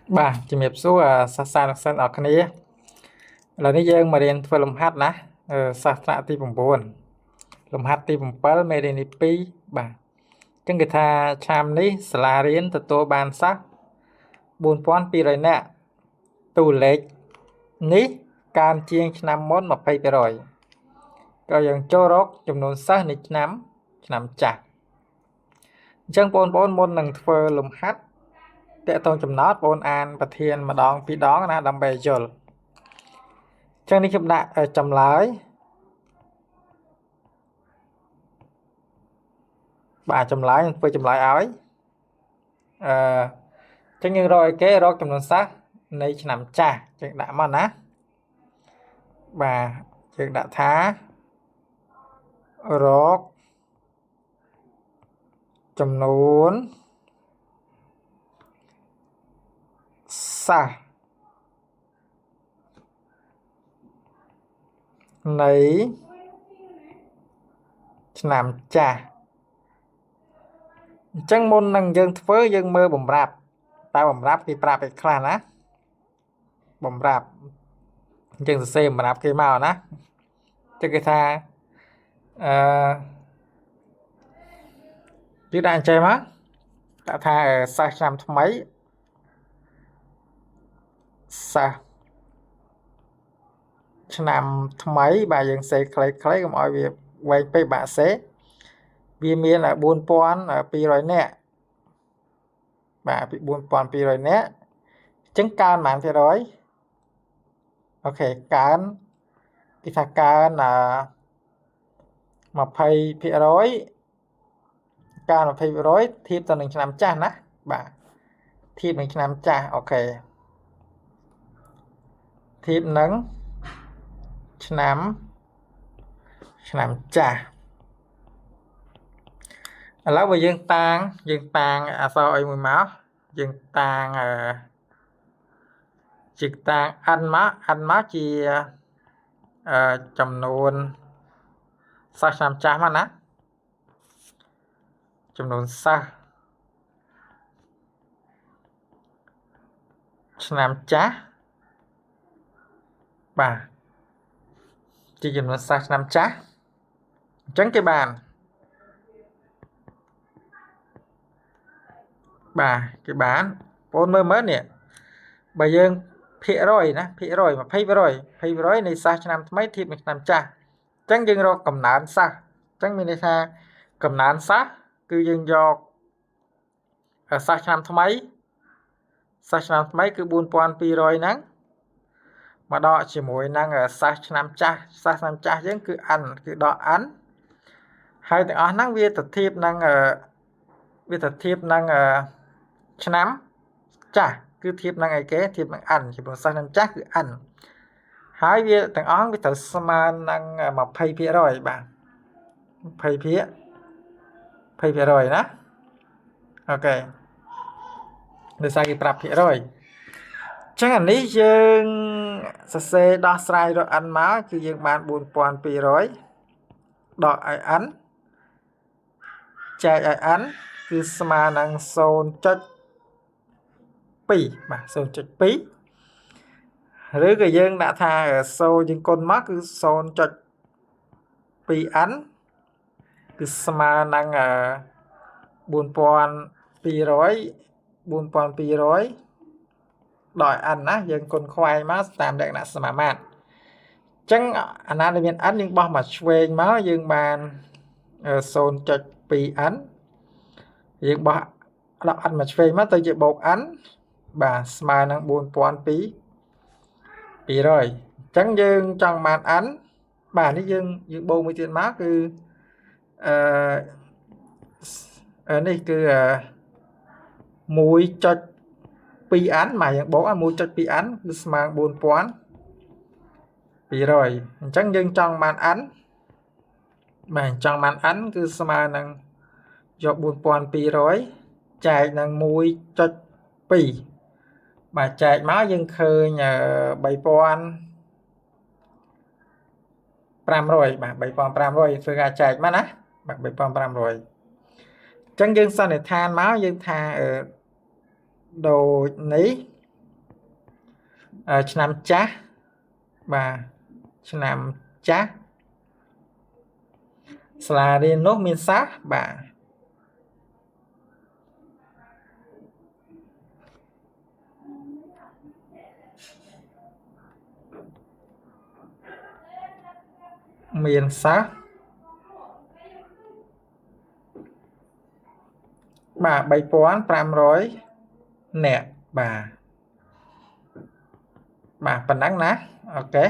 Bàជំរាបសួរសាស្ត្រានុសិស្សអរគ្នាឥឡូវនេះយើងមករៀនធ្វើលំហាត់ណាសាស្ត្រទី9លំហាត់ទី7មេរៀនទី2បាទអញ្ចឹងគេថាឆ្នាំនេះសាលារៀនទទួលបានសិស្ស4200នាក់តួលេខនេះកើនជាងឆ្នាំមុន20%ក៏យើងចូលរកចំនួនសិស្សនៃឆ្នាំចាស់អញ្ចឹងបងប្អូនមុននឹងធ្វើលំហាត់តើតងចំណោទបងអានប្រធានម្ដងពីរដងណាដើម្បីយល់ចឹងនេះខ្ញុំដាក់ចម្លើយបាទចម្លើយនឹងធ្វើចម្លើយឲ្យចឹងយើងរកឲ្យគេរកចំនួនសិស្សនៃឆ្នាំចាស់ចឹងដាក់មកណាបាទយើងដាក់ថារកចំនួនសិស្សនៃឆ្នាំចាស់អញ្ចឹងមុននឹងយើងធ្វើយើងមើលបំរាប់តើបំរាប់គេប្រាប់ឲ្យខ្លះណាបំរាប់អញ្ចឹងសរសេរបំរាប់គេមកណាចឹងគេថាគឺដាក់អញ្ចឹងមកដាក់ថាសិស្សឆ្នាំថ្មីសិស្សឆ្នាំថ្មីបាទយើងសេខ្លីៗកុំឲ្យវាវែងពេកបាក់សេវាមាន4200នាក់បាទពី4200នាក់អញ្ចឹងកើនប៉ុន្មានភាគរយអូខេកើនគេថាកើន20%កើន20%ធៀបទៅនឹងឆ្នាំចាស់ណាបាទធៀបនឹងឆ្នាំចាស់អូខេធៀបនឹងឆ្នាំចាស់ឥឡូវបើយើងតាំងអក្សរអីមួយមកយើងតាំងn មកជាចំនួនសិស្សឆ្នាំចាស់មកណាចំនួនសិស្សឆ្នាំចាស់បាទជាចំនួនសិស្សឆ្នាំចាស់អញ្ចឹងគេបានបាទគេបានបងមើលនេះបើយើងភាគរយណាភាគរយ20%នៃសិស្សឆ្នាំថ្មីធៀបនឹងឆ្នាំចាស់អញ្ចឹងយើងរកកំណើនសិស្សអញ្ចឹងមានន័យថាកំណើនសិស្សគឺយើងយកសិស្សឆ្នាំថ្មីគឺ4200ហ្នឹងមកដកជាមួយនឹងសិស្សឆ្នាំចាស់យើងគឺ n គឺដក n ហើយទាំងអស់ហ្នឹងវាទៅធៀបនឹងឆ្នាំចាស់គឺធៀបនឹងអីគេធៀបនឹង n ចំនួនសិស្សឆ្នាំចាស់គឺ n ហើយវាទាំងអស់វាត្រូវស្មើនឹង20%បាទ20%ណាអូខេដោយសារគេប្រាប់ភាគរយចឹងអានេះយើងសរសេរដោះស្រាយរក n មកគឺយើងបាន4200ដកឲ្យ n ចែកឲ្យ n គឺស្មើនឹង 0.2 បាទ 0.2 ឬក៏យើងដាក់ថា0យើងគុណមកគឺ 0.2n គឺស្មើនឹង4200ដោយ n ណាយើងគុណខ្វែងមកតាមលក្ខណៈសមាមាត្រអញ្ចឹងអាណាដែលមាន n យើងបោះមកឆ្វេងមកយើងបាន 0.2n យើងបោះដាក់ n មកឆ្វេងមកទៅជាបូក n បាទស្មើនឹង4200អញ្ចឹងយើងចង់បាន n បាទនេះយើងបូកមួយទៀតមកគឺនេះគឺ1.2n មកយើងបូក 1.2n គឺស្មើ4200អញ្ចឹងយើងចង់បាន n បាទចង់បាន n គឺស្មើនឹងយក4200ចែកនឹង 1.2 បាទចែកមកយើងឃើញ3500បាទ3500ធ្វើការចែកមកណាបាទ3500អញ្ចឹងយើងសន្និដ្ឋានមកយើងថាដូចនេះ ឆ្នាំចាស់បាទឆ្នាំចាស់សាលារៀននោះមានសិស្សបាទមានសិស្សបាទ3500នាក់បាទបាទប៉ុណ្ណឹងណាអូខេ